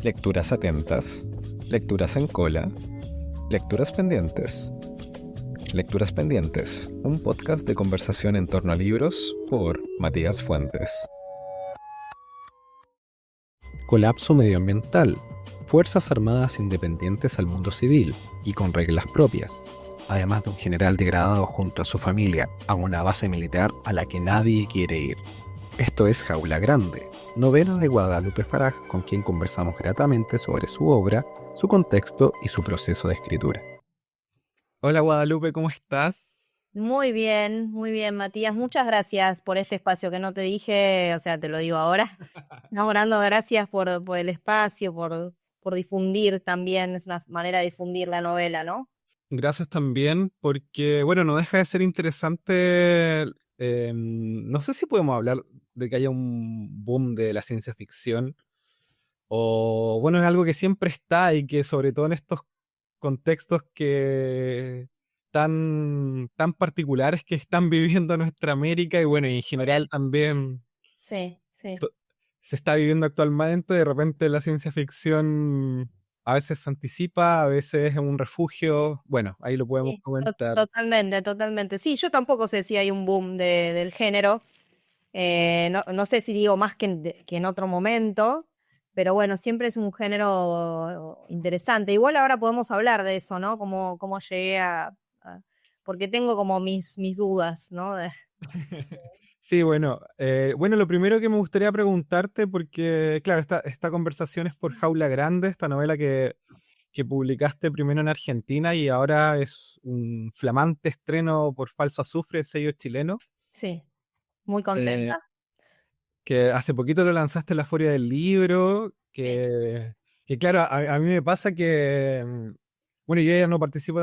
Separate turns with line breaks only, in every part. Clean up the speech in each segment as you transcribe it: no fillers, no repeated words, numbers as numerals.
Lecturas atentas, lecturas en cola, lecturas pendientes. Lecturas pendientes, un podcast de conversación en torno a libros por Matías Fuentes. Colapso medioambiental. Fuerzas Armadas independientes al mundo civil y con reglas propias, además de un general degradado junto a su familia a una base militar a la que nadie quiere ir. Esto es Jaula Grande, novela de Guadalupe Faraj, con quien conversamos gratamente sobre su obra, su contexto y su proceso de escritura. Hola Guadalupe, ¿cómo estás?
Muy bien, Matías. Muchas gracias por este espacio que no te dije, o sea, te lo digo ahora. Enamorando, gracias por el espacio, por difundir también, es una manera de difundir la novela, ¿no?
Gracias también, porque, bueno, no deja de ser interesante. No sé si podemos hablar de que haya un boom de la ciencia ficción, o bueno, es algo que siempre está y que sobre todo en estos contextos que tan particulares que están viviendo nuestra América y bueno, y en general también
Sí, sí.
to- se está viviendo actualmente. De repente la ciencia ficción a veces se anticipa, a veces es un refugio. Bueno, ahí lo podemos
Sí,
comentar.
totalmente, totalmente. Sí, yo tampoco sé si hay un boom del género. No sé si digo más que en otro momento, pero bueno, siempre es un género interesante. Igual ahora podemos hablar de eso, ¿no? Cómo llegué porque tengo como mis dudas, ¿no?
Sí, bueno, lo primero que me gustaría preguntarte, porque claro, esta conversación es por Jaula Grande, esta novela que publicaste primero en Argentina y ahora es un flamante estreno por Falso Azufre, sello chileno,
Sí, muy
eh,
contenta.
que hace poquito lo lanzaste en la Feria del Libro,
Sí.
que claro, a mí me pasa que, bueno, yo ya no participo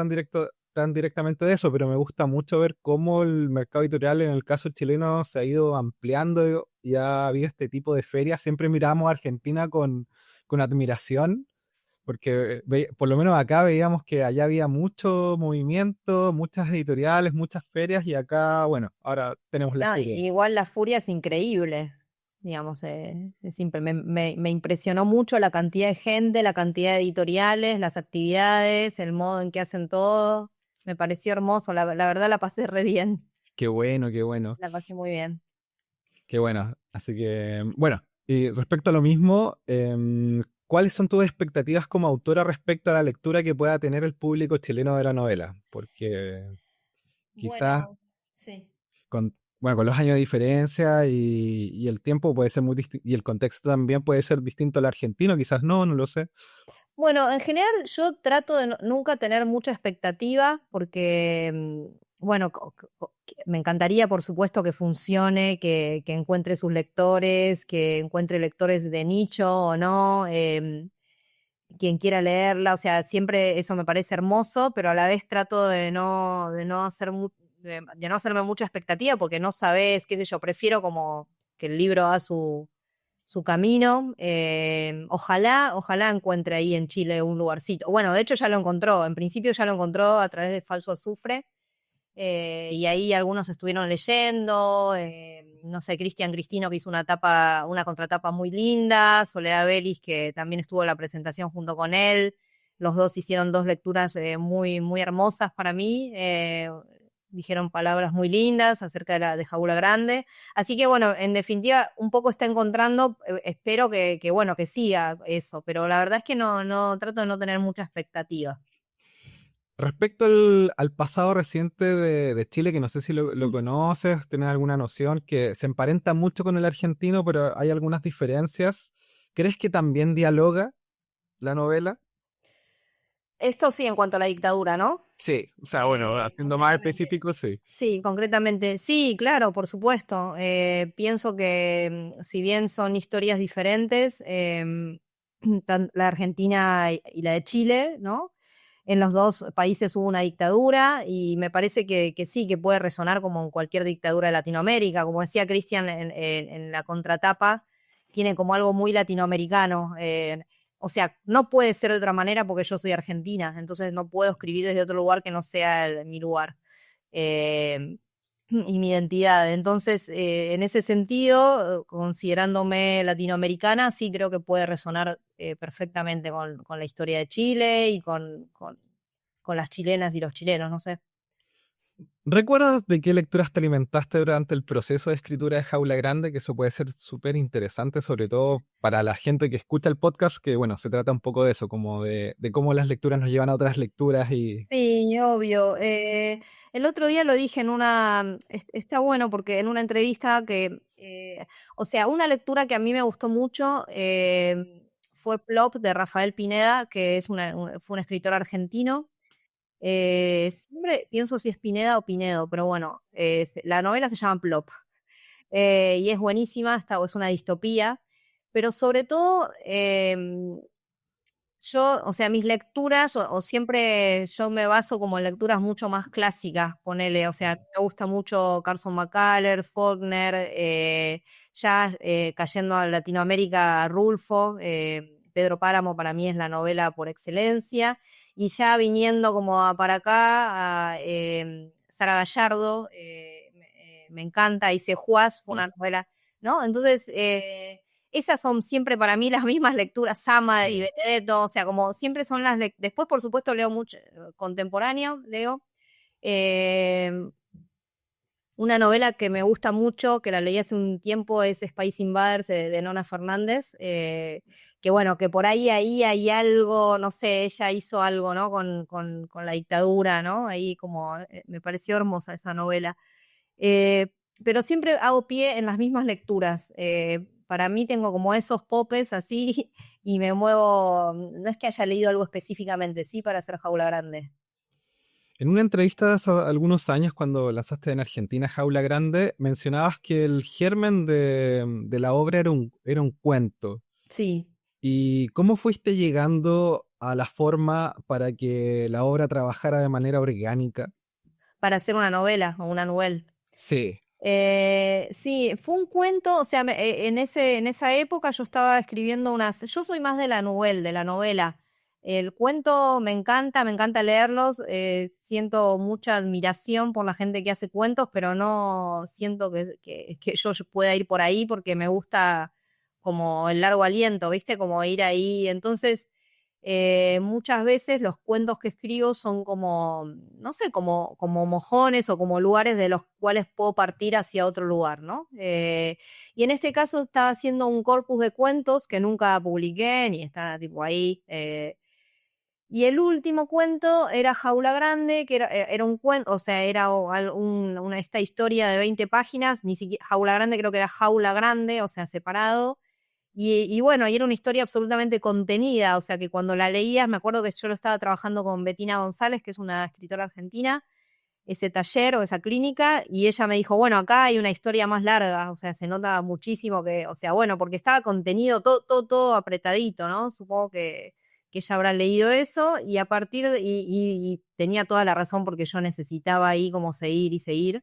tan directamente de eso, pero me gusta mucho ver cómo el mercado editorial en el caso chileno se ha ido ampliando y ha habido este tipo de ferias. Siempre miramos a Argentina con admiración porque por lo menos acá veíamos que allá había mucho movimiento, muchas editoriales, muchas ferias, y acá, bueno, ahora tenemos la
No,
feria.
igual La Furia es increíble, digamos, me impresionó mucho la cantidad de gente, la cantidad de editoriales, las actividades, el modo en que hacen todo. Me pareció hermoso, la verdad la pasé re bien,
Qué bueno, qué bueno,
la pasé muy bien.
qué bueno. Así que, bueno, y respecto a lo mismo, ¿cuáles son tus expectativas como autora respecto a la lectura que pueda tener el público chileno de la novela? Porque quizás
Bueno, sí.
con los años de diferencia y el tiempo puede ser muy distinto, y el contexto también puede ser distinto al argentino, quizás no lo sé.
Bueno, en general yo trato de nunca tener mucha expectativa porque, bueno, me encantaría, por supuesto, que funcione, que encuentre sus lectores, que encuentre lectores de nicho o no, quien quiera leerla, o sea, siempre eso me parece hermoso, pero a la vez trato de no hacer de no hacerme mucha expectativa porque no sabes, qué sé yo, prefiero como que el libro haga su camino. Ojalá encuentre ahí en Chile un lugarcito. Bueno, de hecho ya lo encontró, en principio ya lo encontró a través de Falso Azufre, y ahí algunos estuvieron leyendo, no sé, Cristian Cristino que hizo una contratapa muy linda, Soledad Belis que también estuvo en la presentación junto con él. Los dos hicieron dos lecturas muy hermosas para mí. Dijeron palabras muy lindas acerca de Jaula Grande. Así que bueno, en definitiva, un poco está encontrando, espero bueno, que siga eso, pero la verdad es que no trato de no tener mucha expectativa.
Respecto al pasado reciente de Chile, que no sé si lo conoces, tienes alguna noción, que se emparenta mucho con el argentino, pero hay algunas diferencias. ¿Crees que también dialoga la novela?
Esto sí en cuanto a la dictadura, ¿no?
Sí, o sea, bueno, haciendo más
Concretamente.
específico, sí.
Sí, concretamente, sí, claro, por supuesto. Pienso que si bien son historias diferentes, la Argentina y la de Chile, ¿no? En los dos países hubo una dictadura y me parece que sí, que puede resonar como en cualquier dictadura de Latinoamérica. Como decía Cristian en la contratapa, tiene como algo muy latinoamericano. O sea, no puede ser de otra manera porque yo soy argentina, entonces no puedo escribir desde otro lugar que no sea mi lugar. Eh, y mi identidad. Entonces, en ese sentido, considerándome latinoamericana, sí creo que puede resonar perfectamente con la historia de Chile y con las chilenas y los chilenos, no sé.
¿Recuerdas de qué lecturas te alimentaste durante el proceso de escritura de Jaula Grande? Que eso puede ser súper interesante, sobre todo para la gente que escucha el podcast, que bueno, se trata un poco de eso, como de cómo las lecturas nos llevan a otras lecturas y...
Sí, obvio. El otro día lo dije en está bueno porque en una entrevista o sea, una lectura que a mí me gustó mucho fue Plop de Rafael Pineda, que fue un escritor argentino. Siempre pienso si es Pineda o Pinedo, pero bueno, la novela se llama Plop y es buenísima, es una distopía, pero sobre todo yo, o sea, mis lecturas, o siempre yo me baso como en lecturas mucho más clásicas, ponele, o sea, me gusta mucho Carson McCullers, Faulkner, ya cayendo a Latinoamérica, Rulfo, Pedro Páramo para mí es la novela por excelencia, y ya viniendo para acá, Sara Gallardo, me encanta, hice Juaz, fue una novela, ¿no? Entonces, esas son siempre para mí las mismas lecturas, Sama y Benedetto, o sea, como siempre son después, por supuesto, leo mucho contemporáneo, leo. Eh, una novela que me gusta mucho, que la leí hace un tiempo, es Space Invaders de Nona Fernández, que bueno, que por ahí hay algo, no sé, ella hizo algo, ¿no? Con la dictadura, ¿no? Ahí como, me pareció hermosa esa novela. Eh, pero siempre hago pie en las mismas lecturas. Para mí tengo como esos popes así y me muevo, no es que haya leído algo específicamente, sí, para hacer Jaula Grande.
En una entrevista hace algunos años, cuando lanzaste en Argentina Jaula Grande, mencionabas que el germen de la obra era un cuento.
Sí,
¿Y cómo fuiste llegando a la forma para que la obra trabajara de manera orgánica?
para hacer una novela o una novela.
Sí.
Sí, fue un cuento, o sea, en esa época yo estaba escribiendo yo soy más de la de la novela. El cuento me encanta leerlos, siento mucha admiración por la gente que hace cuentos, pero no siento que yo pueda ir por ahí porque me gusta como el largo aliento, ¿viste? Como ir ahí. Entonces, muchas veces los cuentos que escribo son como, no sé, como mojones o como lugares de los cuales puedo partir hacia otro lugar, ¿no? Y en este caso estaba haciendo un corpus de cuentos que nunca publiqué, ni está tipo ahí. Y el último cuento era Jaula Grande, que era un cuento, o sea, era esta historia de 20 páginas, ni siquiera Jaula Grande, creo que era Jaula Grande, o sea, separado. Y bueno, y era una historia absolutamente contenida, o sea que cuando la leías, me acuerdo que yo lo estaba trabajando con Betina González, que es una escritora argentina, ese taller o esa clínica, y ella me dijo, bueno, acá hay una historia más larga, o sea, se nota muchísimo o sea, bueno, porque estaba contenido todo apretadito, ¿no? Supongo que ella habrá leído eso, y a partir y tenía toda la razón porque yo necesitaba ahí como seguir y seguir.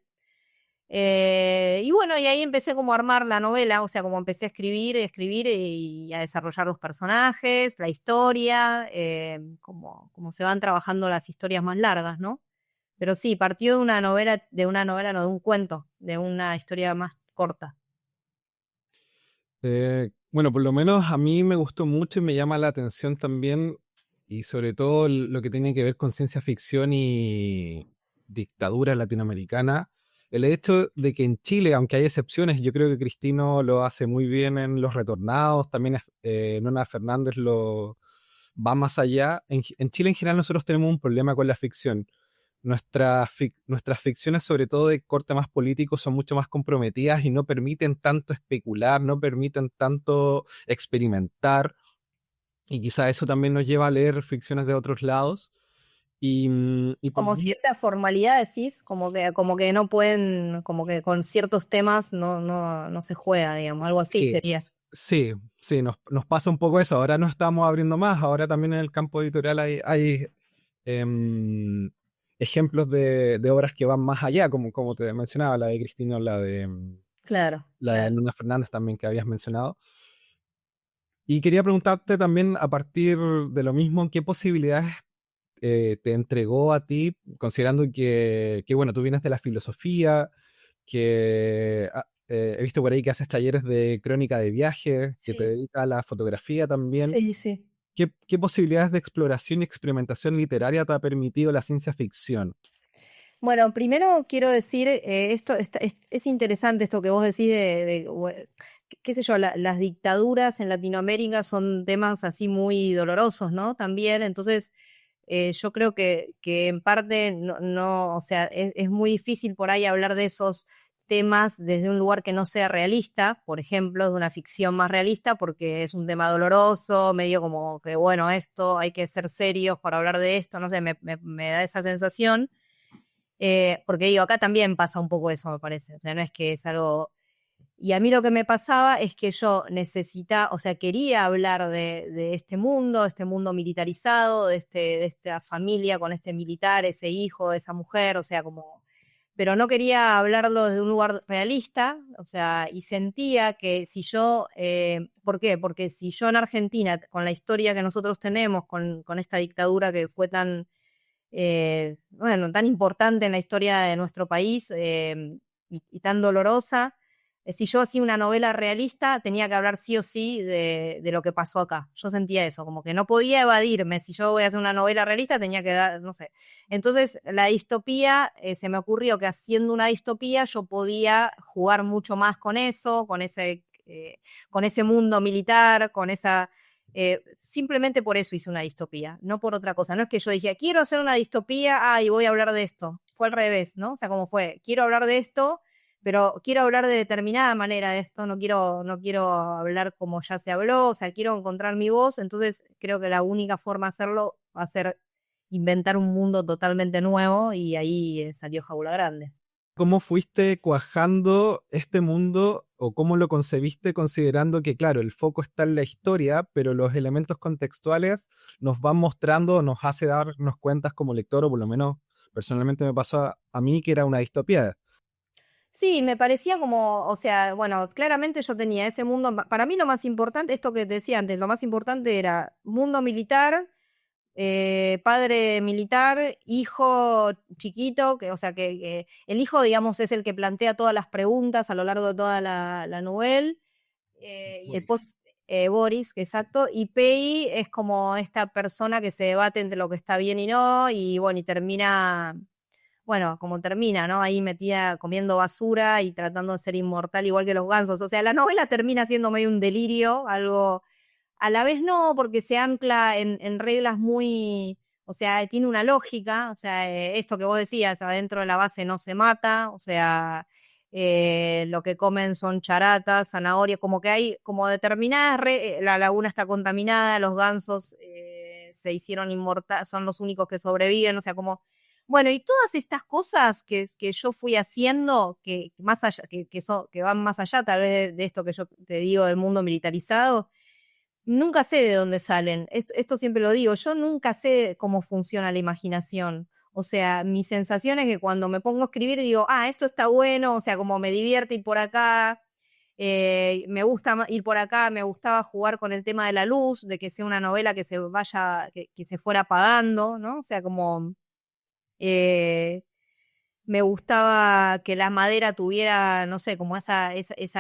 Y bueno, y ahí empecé como a armar la novela, o sea, como empecé a escribir y a desarrollar los personajes, la historia, como se van trabajando las historias más largas, ¿no? Pero sí, partió no, de un cuento, de una historia más corta.
Bueno, por lo menos a mí me gustó mucho y me llama la atención también, y sobre todo lo que tiene que ver con ciencia ficción y dictadura latinoamericana, el hecho de que en Chile, aunque hay excepciones, yo creo que Cristino lo hace muy bien en Los Retornados, también Nona Fernández lo va más allá. En Chile en general nosotros tenemos un problema con la ficción. Nuestras ficciones, sobre todo de corte más político, son mucho más comprometidas y no permiten tanto especular, no permiten tanto experimentar. Y quizá eso también nos lleva a leer ficciones de otros lados. Y por
Como
mí,
cierta formalidad, decís, como que no pueden, como que con ciertos temas no se juega, digamos, algo así
sí,
sería.
sí, nos pasa un poco eso. Ahora no estamos abriendo más, ahora también en el campo editorial hay em, ejemplos de obras que van más allá, como te mencionaba, la de Cristino,
Claro.
la de Luna Fernández también que habías mencionado. Y quería preguntarte también, a partir de lo mismo, ¿qué posibilidades te entregó a ti, considerando bueno, tú vienes de la filosofía, he visto por ahí que haces talleres de crónica de viajes, que te
Sí,
dedica a la fotografía también.
sí, sí.
¿Qué posibilidades de exploración y experimentación literaria te ha permitido la ciencia ficción?
Bueno, primero quiero decir, es interesante esto que vos decís qué sé yo, las dictaduras en Latinoamérica son temas así muy dolorosos, ¿no? También, entonces yo creo que en parte o sea, es muy difícil por ahí hablar de esos temas desde un lugar que no sea realista, por ejemplo, de una ficción más realista, porque es un tema doloroso, medio como que, bueno, esto hay que ser serios para hablar de esto, no sé, me da esa sensación. Porque digo, acá también pasa un poco eso, me parece. O sea, no es que es algo. Y a mí lo que me pasaba es que yo necesitaba, o sea, quería hablar de este mundo militarizado, de esta familia con este militar, ese hijo, esa mujer, o sea, como. Pero no quería hablarlo desde un lugar realista, o sea, y sentía que si yo, ¿por qué? Porque si yo en Argentina, con la historia que nosotros tenemos, con esta dictadura que fue tan bueno, tan importante en la historia de nuestro país y tan dolorosa. Si yo hacía una novela realista, tenía que hablar sí o sí de lo que pasó acá. Yo sentía eso, como que no podía evadirme. Si yo voy a hacer una novela realista, tenía que dar, no sé. Entonces, la distopía, se me ocurrió que haciendo una distopía yo podía jugar mucho más con eso, con ese mundo militar, con esa simplemente por eso hice una distopía, no por otra cosa. No es que yo dije, quiero hacer una distopía, y voy a hablar de esto. Fue al revés, ¿no? O sea, como fue, quiero hablar de esto, pero quiero hablar de determinada manera de esto, no quiero hablar como ya se habló, o sea, quiero encontrar mi voz, entonces creo que la única forma de hacerlo va a ser inventar un mundo totalmente nuevo y ahí salió Jaula Grande.
¿Cómo fuiste cuajando este mundo o cómo lo concebiste considerando que, claro, el foco está en la historia, pero los elementos contextuales nos van mostrando, nos hace darnos cuentas como lector, o por lo menos personalmente me pasó a mí que era una distopía?
Sí, me parecía como, o sea, bueno, claramente yo tenía ese mundo, para mí lo más importante, esto que te decía antes, lo más importante era mundo militar, padre militar, hijo chiquito, o sea, que el hijo, digamos, es el que plantea todas las preguntas a lo largo de toda la novela, y después
Boris.
Boris, que exacto, y Pei es como esta persona que se debate entre lo que está bien y no, y bueno, y termina bueno, como termina, ¿no? Ahí metida comiendo basura y tratando de ser inmortal igual que los gansos. O sea, la novela termina siendo medio un delirio, algo, a la vez no, porque se ancla en reglas muy, o sea, tiene una lógica, o sea, esto que vos decías, adentro de la base no se mata, o sea, lo que comen son charatas, zanahorias, como que hay como determinadas, la laguna está contaminada, los gansos se hicieron inmortales, son los únicos que sobreviven, o sea, como bueno, y todas estas cosas que yo fui haciendo, que más allá, que van más allá tal vez de esto que yo te digo del mundo militarizado, nunca sé de dónde salen. Esto siempre lo digo, yo nunca sé cómo funciona la imaginación. O sea, mi sensación es que cuando me pongo a escribir digo, esto está bueno, o sea, como me divierte ir por acá, me gusta ir por acá, me gustaba jugar con el tema de la luz, de que sea una novela que se vaya, que se fuera apagando, ¿no? O sea, como eh, me gustaba que la madera tuviera, no sé, como esa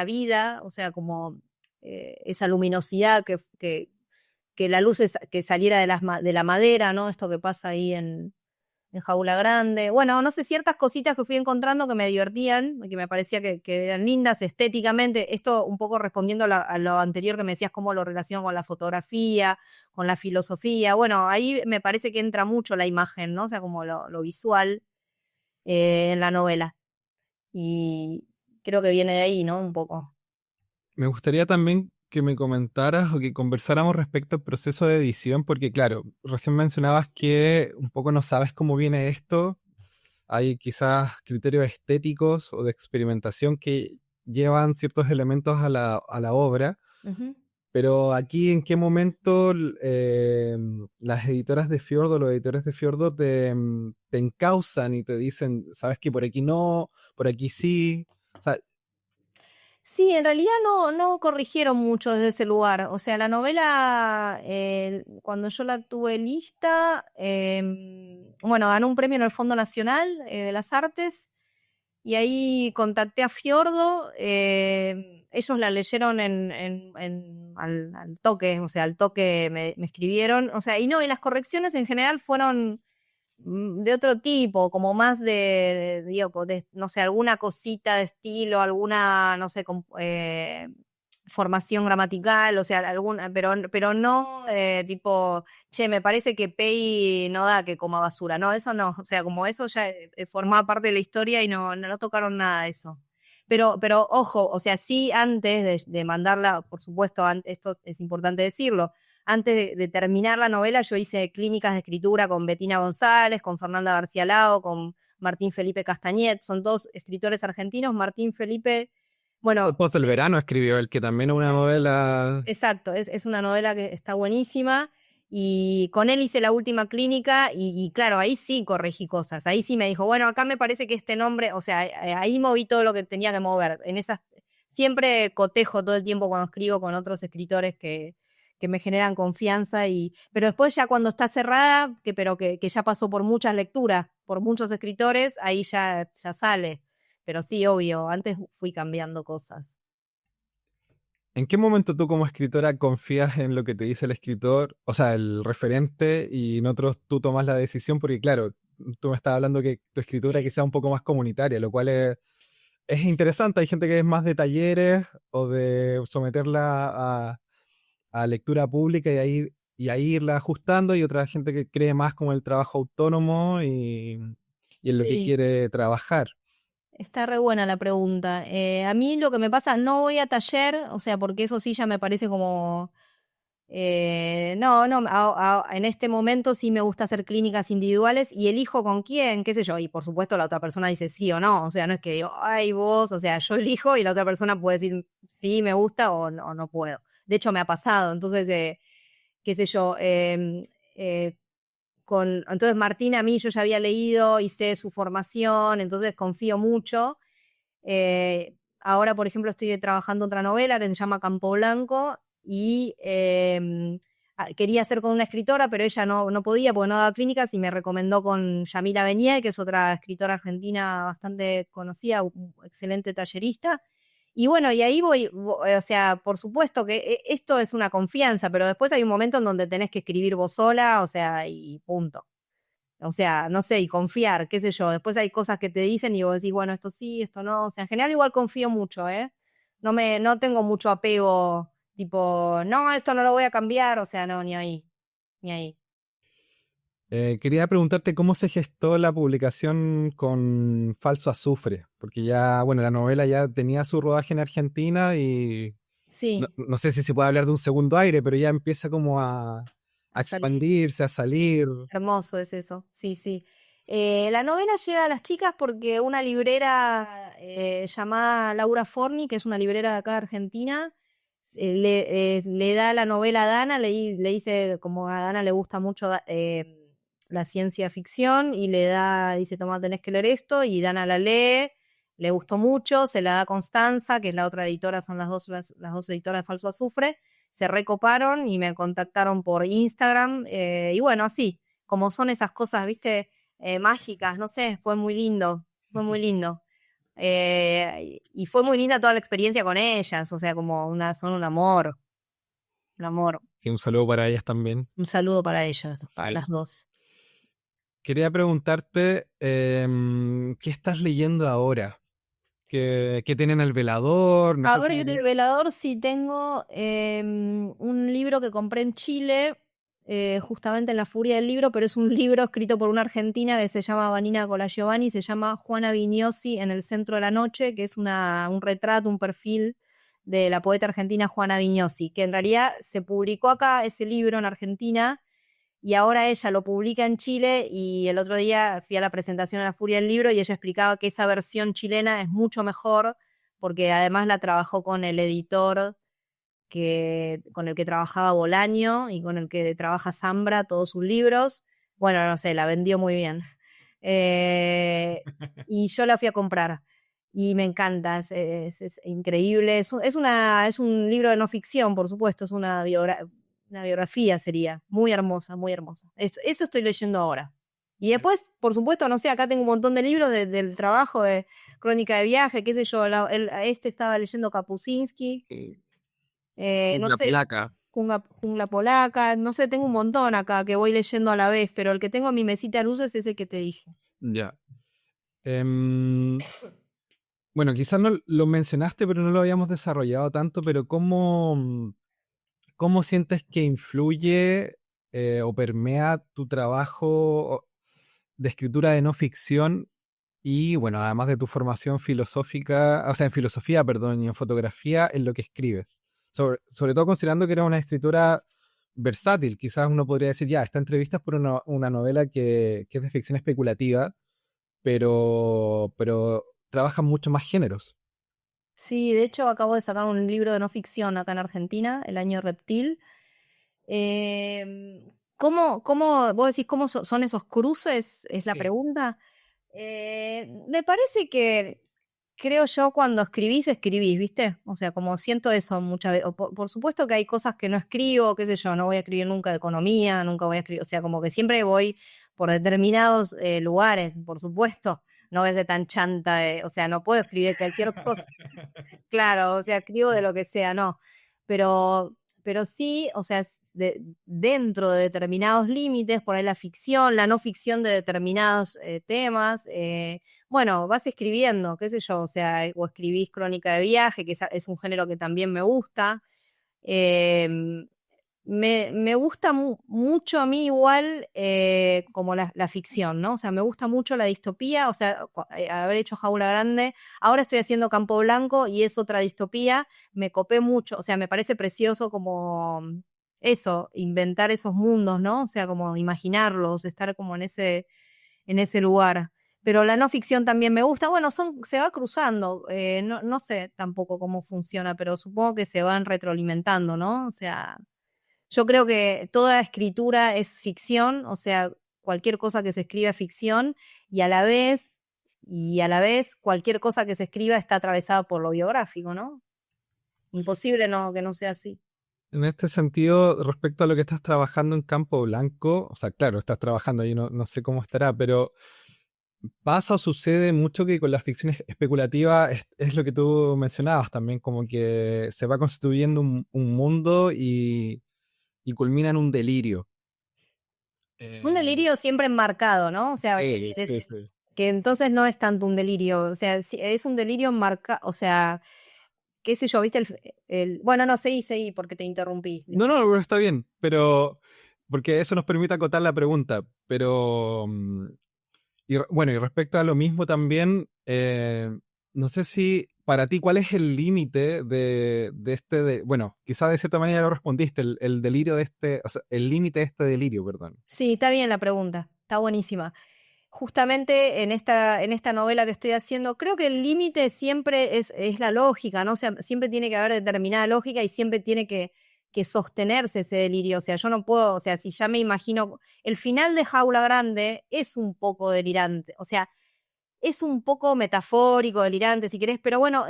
vida, o sea, como esa luminosidad, que la luz que saliera de la madera, ¿no? Esto que pasa ahí en Jaula Grande. Bueno, no sé, ciertas cositas que fui encontrando que me divertían, que me parecía que eran lindas estéticamente. Esto un poco respondiendo a lo anterior que me decías, cómo lo relaciono con la fotografía, con la filosofía. Bueno, ahí me parece que entra mucho la imagen, ¿no? O sea, como lo visual en la novela. Y creo que viene de ahí, ¿no? Un poco.
Me gustaría también que me comentaras o que conversáramos respecto al proceso de edición, porque claro, recién mencionabas que un poco no sabes cómo viene esto. Hay quizás criterios estéticos o de experimentación que llevan ciertos elementos a la obra,
Ujú.
pero aquí en qué momento las editoras de Fiordo, los editores de Fiordo te encausan y te dicen, sabes que por aquí no, por aquí sí. O sea,
Sí, en realidad no corrigieron mucho desde ese lugar. O sea, la novela, cuando yo la tuve lista, bueno, ganó un premio en el Fondo Nacional de las Artes. Y ahí contacté a Fiordo, ellos la leyeron al toque, o sea, al toque me escribieron, o sea, y no, y las correcciones en general fueron de otro tipo, como más digo, no sé, alguna cosita de estilo, alguna, no sé, formación gramatical, o sea, alguna, pero no tipo, che, me parece que Pei no da que coma basura, no, eso no, o sea, como eso ya formaba parte de la historia y no tocaron nada de eso. Pero ojo, o sea, sí antes de mandarla, por supuesto, esto es importante decirlo, antes de terminar la novela yo hice clínicas de escritura con Betina González, con Fernanda García Lao, con Martín Felipe Castañet, son dos escritores argentinos. Martín Felipe, bueno,
Post del verano escribió el que también es una novela.
exacto, es una novela que está buenísima y con él hice la última clínica y claro, ahí sí corregí cosas, ahí sí me dijo, bueno, acá me parece que este nombre, o sea, ahí moví todo lo que tenía que mover, en esas, siempre cotejo todo el tiempo cuando escribo con otros escritores que me generan confianza pero después ya cuando está cerrada, que ya pasó por muchas lecturas, por muchos escritores, ahí ya sale, pero sí, obvio, antes fui cambiando cosas.
¿En qué momento tú como escritora confías en lo que te dice el escritor, o sea, el referente, y en otros tú tomas la decisión? Porque claro, tú me estás hablando que tu escritura quizá un poco más comunitaria, lo cual es interesante. Hay gente que es más de talleres o de someterla a lectura pública y ahí irla ajustando, y otra gente que cree más como el trabajo autónomo y en lo que
Sí.
quiere trabajar.
Está re buena la pregunta. A mí lo que me pasa, no voy a taller, o sea, porque eso sí ya me parece como... no, en este momento sí me gusta hacer clínicas individuales y elijo con quién, qué sé yo, y por supuesto la otra persona dice sí o no, o sea, no es que digo, ay vos, o sea, yo elijo y la otra persona puede decir sí, me gusta o no puedo. De hecho me ha pasado, entonces, qué sé yo, eh, entonces Martín a mí yo ya había leído, hice su formación, entonces confío mucho. Ahora, por ejemplo, estoy trabajando otra novela que se llama Campo Blanco y quería hacer con una escritora, pero ella no podía porque no daba clínicas y me recomendó con Yamila Beñé, que es otra escritora argentina bastante conocida, un excelente tallerista. Y bueno, y ahí o sea, por supuesto que esto es una confianza, pero después hay un momento en donde tenés que escribir vos sola, o sea, y punto. O sea, no sé, y confiar, qué sé yo. Después hay cosas que te dicen y vos decís, bueno, esto sí, esto no. O sea, en general igual confío mucho, ¿eh? No tengo mucho apego, tipo, no, esto no lo voy a cambiar. O sea, no, ni ahí, ni ahí.
Quería preguntarte cómo se gestó la publicación con Falso Azufre, porque ya, bueno, la novela ya tenía su rodaje en Argentina y no,
Sí,
no sé si se puede hablar de un segundo aire, pero ya empieza como a
a salir.
expandirse, a salir.
Hermoso es eso, sí, sí. La novela llega a las chicas porque una librera llamada Laura Forni, que es una librera de acá de Argentina, le da la novela a Dana, le dice, como a Dana le gusta mucho la ciencia ficción, y dice, toma, tenés que leer esto, y Dana la lee, le gustó mucho, se la da a Constanza, que es la otra editora, son las dos editoras de Falso Azufre, se recoparon y me contactaron por Instagram, y bueno, así, como son esas cosas, viste, mágicas, no sé, fue muy lindo, fue muy lindo. Y fue muy linda toda la experiencia con ellas, o sea, son un amor, un amor.
Y un saludo para ellas también.
Un saludo para ellas,
Vale.
las dos.
Quería preguntarte, ¿qué estás leyendo ahora? ¿Qué tienen el velador? No sé
Ahora yo
si...
en el velador sí tengo un libro que compré en Chile, justamente en la furia del libro, pero es un libro escrito por una argentina que se llama Vanina Colagiovanni, se llama Juana Vignosi en el centro de la noche, que es un retrato, un perfil de la poeta argentina Juana Vignosi, que en realidad se publicó acá ese libro en Argentina y ahora ella lo publica en Chile, y el otro día fui a la presentación a la Furia del Libro y ella explicaba que esa versión chilena es mucho mejor porque además la trabajó con el editor con el que trabajaba Bolaño y con el que trabaja Zambra todos sus libros. Bueno, no sé, la vendió muy bien. Eh, y yo la fui a comprar y me encanta, es increíble. Es un libro de no ficción, por supuesto, es una biografía sería, muy hermosa, muy hermosa. Eso estoy leyendo ahora. Y después, por supuesto, no sé, acá tengo un montón de libros del trabajo de crónica de viaje, qué sé yo, estaba leyendo Kapuscinski, no
La
sé,
placa.
Jungla Polaca, no sé, tengo un montón acá que voy leyendo a la vez, pero el que tengo en mi mesita de luces es ese que te dije.
Ya. Em, bueno, quizás no lo mencionaste, pero no lo habíamos desarrollado tanto, pero ¿cómo sientes que influye o permea tu trabajo de escritura de no ficción y, bueno, además de tu formación filosófica, o sea, en filosofía, perdón, y en fotografía, en lo que escribes? Sobre todo considerando que era una escritura versátil, quizás uno podría decir, ya, esta entrevista es por una novela que es de ficción especulativa, pero trabajan mucho más géneros.
Sí, de hecho acabo de sacar un libro de no ficción acá en Argentina, El Año Reptil. Vos decís cómo son esos cruces? Es la
Sí.
pregunta. Me parece que, creo yo, cuando escribís, ¿viste? O sea, como siento eso muchas veces. Por supuesto que hay cosas que no escribo, qué sé yo, no voy a escribir nunca de economía, nunca voy a escribir, o sea, como que siempre voy por determinados lugares, por supuesto. No voy a ser tan chanta, o sea, no puedo escribir cualquier cosa. Claro, o sea, escribo de lo que sea, no. Pero, pero sí, o sea, dentro de determinados límites, por ahí la ficción, la no ficción de determinados temas, bueno, vas escribiendo, qué sé yo, o sea, o escribís crónica de viaje, que es un género que también me gusta. em, me gusta mucho a mí igual como la ficción, ¿no? O sea, me gusta mucho la distopía, o sea, haber hecho Jaula Grande, ahora estoy haciendo Campo Blanco y es otra distopía, me copé mucho, o sea, me parece precioso como eso, inventar esos mundos, ¿no? O sea, como imaginarlos, estar como en ese lugar. Pero la no ficción también me gusta. Bueno, se va cruzando. No sé tampoco cómo funciona, pero supongo que se van retroalimentando, ¿no? O sea, yo creo que toda escritura es ficción, o sea, cualquier cosa que se escriba es ficción y a la vez cualquier cosa que se escriba está atravesada por lo biográfico, ¿no? Imposible que no sea así.
En este sentido, respecto a lo que estás trabajando en Campo Blanco, o sea, claro, estás trabajando ahí, no sé cómo estará, pero pasa o sucede mucho que con la ficción especulativa es lo que tú mencionabas también, como que se va constituyendo un mundo y culmina en un delirio.
Un
Eh,
delirio siempre enmarcado, ¿no? O sea,
sí, sí, sí.
que entonces no es tanto un delirio, o sea, es un delirio enmarcado, o sea, qué sé yo, ¿viste? Bueno, no, seguí, porque te interrumpí.
No, no, pero está bien, pero porque eso nos permite acotar la pregunta, pero bueno, y respecto a lo mismo también, no sé si para ti cuál es el límite bueno, quizá de cierta manera ya lo respondiste, el delirio de o sea, el límite de este delirio, perdón.
Sí, está bien la pregunta, está buenísima. Justamente en esta novela que estoy haciendo, creo que el límite siempre es la lógica, ¿no? O sea, siempre tiene que haber determinada lógica y siempre tiene que sostenerse ese delirio. O sea, yo no puedo, o sea, si ya me imagino, el final de Jaula Grande es un poco delirante, o sea, es un poco metafórico, delirante, si querés, pero bueno,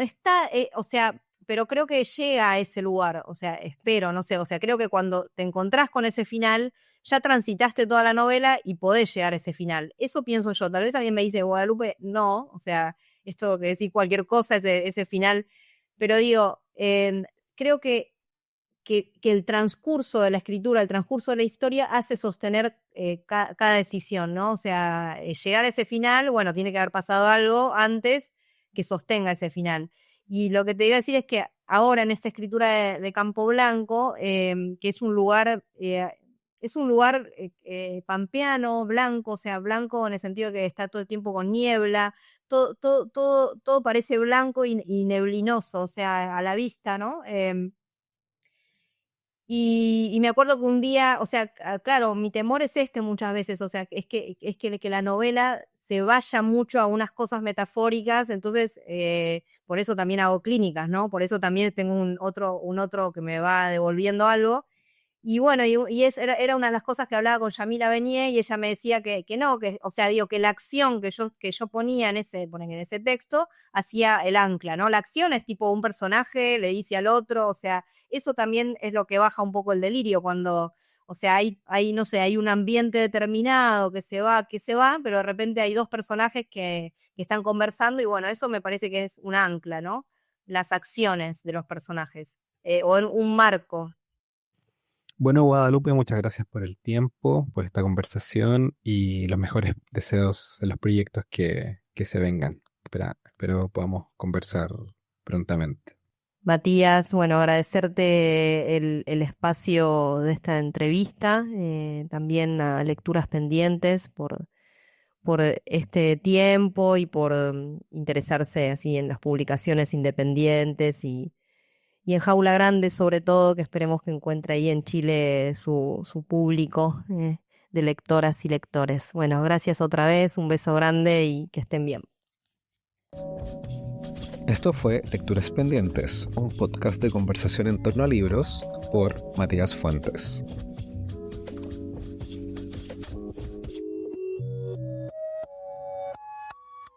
o sea, pero creo que llega a ese lugar, o sea, espero, no sé, o sea, creo que cuando te encontrás con ese final, ya transitaste toda la novela y podés llegar a ese final. Eso pienso yo. Tal vez alguien me dice, Guadalupe, no, o sea, esto que decir cualquier cosa, ese final, pero digo, creo que el transcurso de la escritura, el transcurso de la historia hace sostener cada decisión, ¿no? O sea, llegar a ese final, bueno, tiene que haber pasado algo antes que sostenga ese final. Y lo que te iba a decir es que ahora en esta escritura de Campo Blanco, que es un lugar pampeano, blanco, o sea, blanco en el sentido que está todo el tiempo con niebla, todo parece blanco y neblinoso, o sea, a la vista, ¿no? Y me acuerdo que un día, o sea, claro, mi temor es este muchas veces, o sea, que la novela se vaya mucho a unas cosas metafóricas, entonces por eso también hago clínicas, ¿no? Por eso también tengo un otro que me va devolviendo algo. Y bueno, era una de las cosas que hablaba con Yamila Benier y ella me decía que no, o sea, digo, que la acción que yo ponía ponen en ese texto hacía el ancla, ¿no? La acción es tipo un personaje, le dice al otro, o sea, eso también es lo que baja un poco el delirio O sea, no sé, hay un ambiente determinado que se va, pero de repente hay dos personajes que están conversando y bueno, eso me parece que es un ancla, ¿no? Las acciones de los personajes, o un marco.
Bueno, Guadalupe, muchas gracias por el tiempo, por esta conversación y los mejores deseos en los proyectos que se vengan. Espero podamos conversar prontamente.
Matías, bueno, agradecerte el espacio de esta entrevista, también a Lecturas Pendientes por este tiempo y por interesarse así en las publicaciones independientes y en Jaula Grande sobre todo, que esperemos que encuentre ahí en Chile su público de lectoras y lectores. Bueno, gracias otra vez, un beso grande y que estén bien.
Esto fue Lecturas Pendientes, un podcast de conversación en torno a libros por Matías Fuentes.